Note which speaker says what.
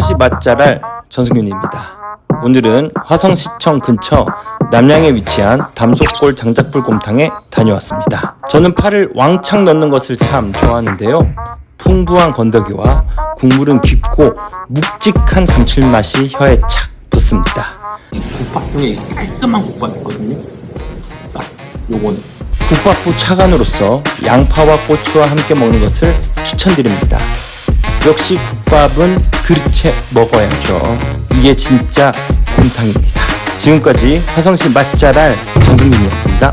Speaker 1: 화성시 맛잘알 전승윤입니다. 오늘은 화성시청 근처 남양에 위치한 담속골 장작불곰탕에 다녀왔습니다. 저는 파를 왕창 넣는 것을 참 좋아하는데요. 풍부한 건더기와 국물은 깊고 묵직한 감칠맛이 혀에 착 붙습니다.
Speaker 2: 국밥 중에 깔끔한 국밥이 있거든요. 딱 요건
Speaker 1: 국밥부 차관으로서 양파와 고추와 함께 먹는 것을 추천드립니다. 역시 국밥은 그릇에 먹어야죠. 이게 진짜 곰탕입니다. 지금까지 화성시 맛잘알 전승민이었습니다.